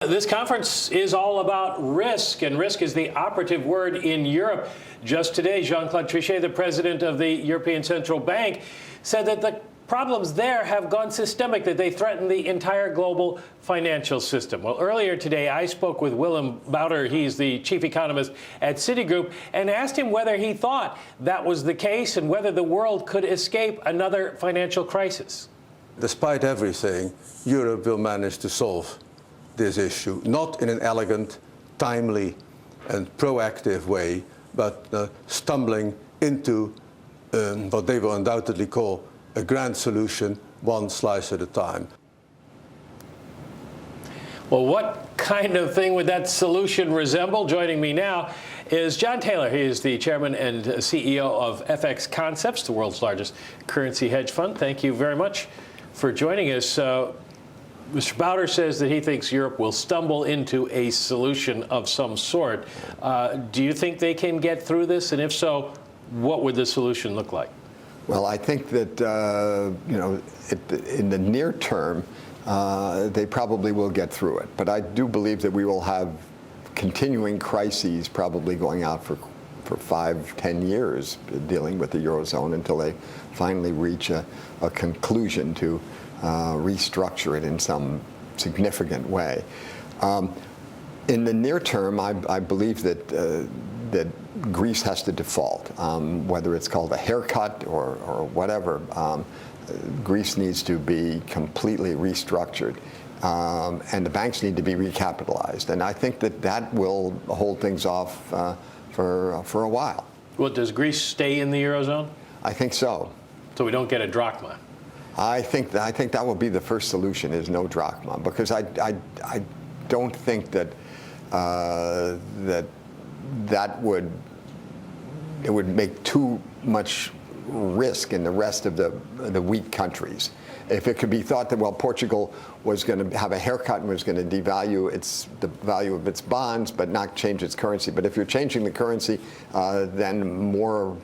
This conference is all about risk, and risk is the operative word in Europe. Just today, Jean-Claude Trichet, the president of the European Central Bank, said that the problems there have gone systemic, that they threaten the entire global financial system. Well, earlier today, I spoke with Willem Bouter. He's the chief economist at Citigroup, and asked him whether he thought that was the case and whether the world could escape another financial crisis. Despite everything, Europe will manage to solve this issue, not in an elegant, timely, and proactive way, but stumbling into what they will undoubtedly call a grand solution, one slice at a time. Well, what kind of thing would that solution resemble? Joining me now is John Taylor. He is the chairman and CEO of FX Concepts, the world's largest currency hedge fund. Thank you very much for joining us. Mr. Bouter says that he thinks Europe will stumble into a solution of some sort. Do you think they can get through this? And if so, what would the solution look like? Well, I think that, in the near term, they probably will get through it. But I do believe that we will have continuing crises probably going out for 5-10 years dealing with the Eurozone until they finally reach a conclusion to restructure it in some significant way. In the near term, I believe that Greece has to default, whether it's called a haircut or whatever. Greece needs to be completely restructured, and the banks need to be recapitalized. And I think that will hold things off for a while. Well, does Greece stay in the Eurozone? I think so. So we don't get a drachma? I think that will be the first solution, is no drachma, because I don't think that it would make too much risk in the rest of the weak countries. If it could be thought that, well, Portugal was going to have a haircut and was going to devalue the value of its bonds but not change its currency. But if you're changing the currency, then more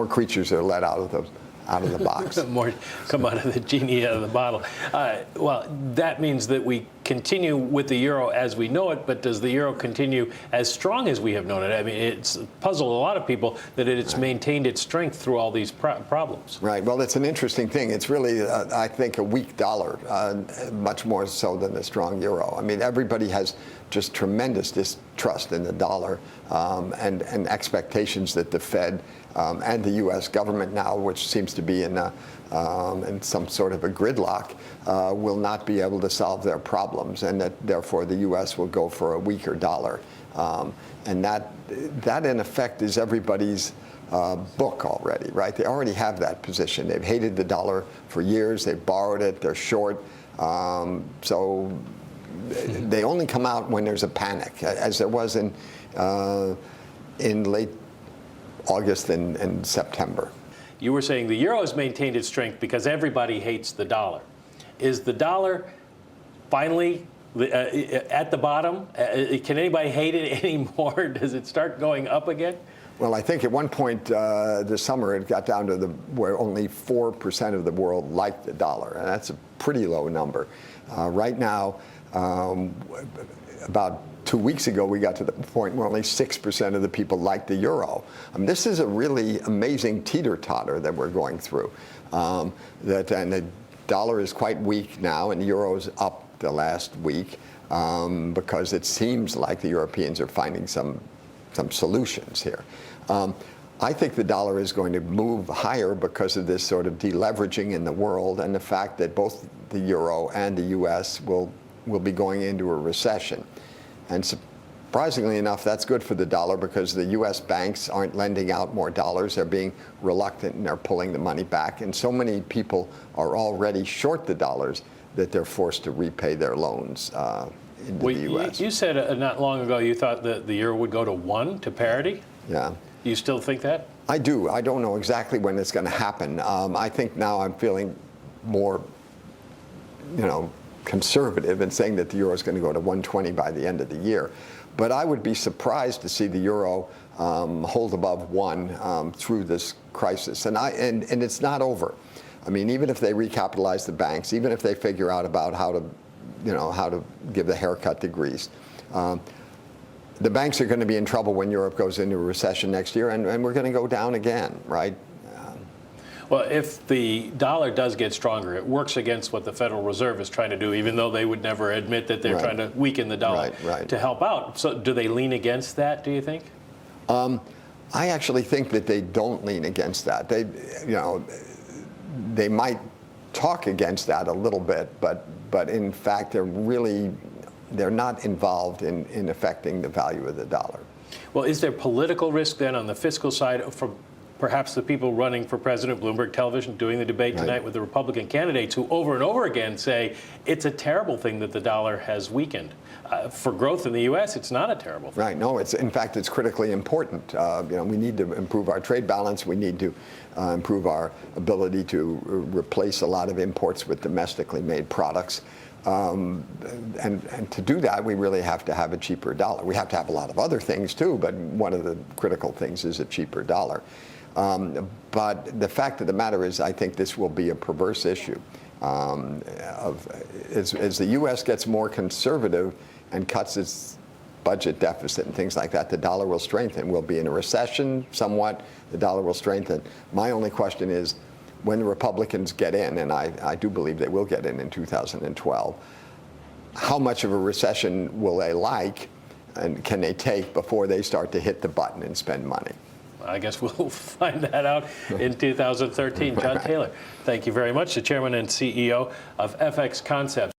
creatures are let out of the box. More come out of the genie out of the bottle. Well, that means that we continue with the euro as we know it, but does the euro continue as strong as we have known it? I mean, it's puzzled a lot of people that it's maintained its strength through all these problems. Right. Well, it's an interesting thing. It's really, I think, a weak dollar, much more so than a strong euro. I mean, everybody has just tremendous distrust in the dollar and expectations that the Fed and the U.S. government now, which seems to be in some sort of a gridlock, will not be able to solve their problems, and that therefore the U.S. will go for a weaker dollar. And that in effect is everybody's book already, right? They already have that position. They've hated the dollar for years. They've borrowed it. They're short. So they only come out when there's a panic, as there was in late August and September. You were saying the euro has maintained its strength because everybody hates the dollar. Is the dollar finally at the bottom? Can anybody hate it anymore? Does it start going up again? Well, I think at one point this summer it got down to where only 4% of the world liked the dollar, and that's a pretty low number. Right now, about 2 weeks ago, we got to the point where only 6% of the people like the euro. This is a really amazing teeter-totter that we're going through. And the dollar is quite weak now, and the euro is up the last week because it seems like the Europeans are finding some solutions here. I think the dollar is going to move higher because of this sort of deleveraging in the world and the fact that both the euro and the U.S. will be going into a recession. And surprisingly enough, that's good for the dollar because the U.S. banks aren't lending out more dollars. They're being reluctant and they're pulling the money back. And so many people are already short the dollars that they're forced to repay their loans into the U.S. You said not long ago you thought that the euro would go to 1, to parity? Yeah. Do you still think that? I do. I don't know exactly when it's going to happen. I think now I'm feeling more, conservative in saying that the euro is going to go to 120 by the end of the year. But I would be surprised to see the euro hold above 1 through this crisis. And it's not over. I mean, even if they recapitalize the banks, even if they figure out about how to how to give the haircut to Greece. The banks are going to be in trouble when Europe goes into a recession next year, and we're going to go down again, right? Well, if the dollar does get stronger, it works against what the Federal Reserve is trying to do, even though they would never admit that they're trying to weaken the dollar to help out. So do they lean against that, do you think? I actually think that they don't lean against that. They might talk against that a little bit, but in fact, they're not involved in affecting the value of the dollar. Well, is there political risk then on the fiscal side from perhaps the people running for president, Bloomberg Television, doing the debate tonight with the Republican candidates who over and over again say it's a terrible thing that the dollar has weakened? For growth in the U.S., it's not a terrible thing. Right. No, in fact, it's critically important. We need to improve our trade balance. We need to improve our ability to replace a lot of imports with domestically made products. And to do that, we really have to have a cheaper dollar. We have to have a lot of other things, too, but one of the critical things is a cheaper dollar. But the fact of the matter is, I think this will be a perverse issue. As the U.S. gets more conservative and cuts its budget deficit and things like that, the dollar will strengthen. We'll be in a recession somewhat. The dollar will strengthen. My only question is, when the Republicans get in, and I do believe they will get in 2012, how much of a recession will they like and can they take before they start to hit the button and spend money? I guess we'll find that out in 2013. John Taylor, thank you very much, the chairman and CEO of FX Concepts.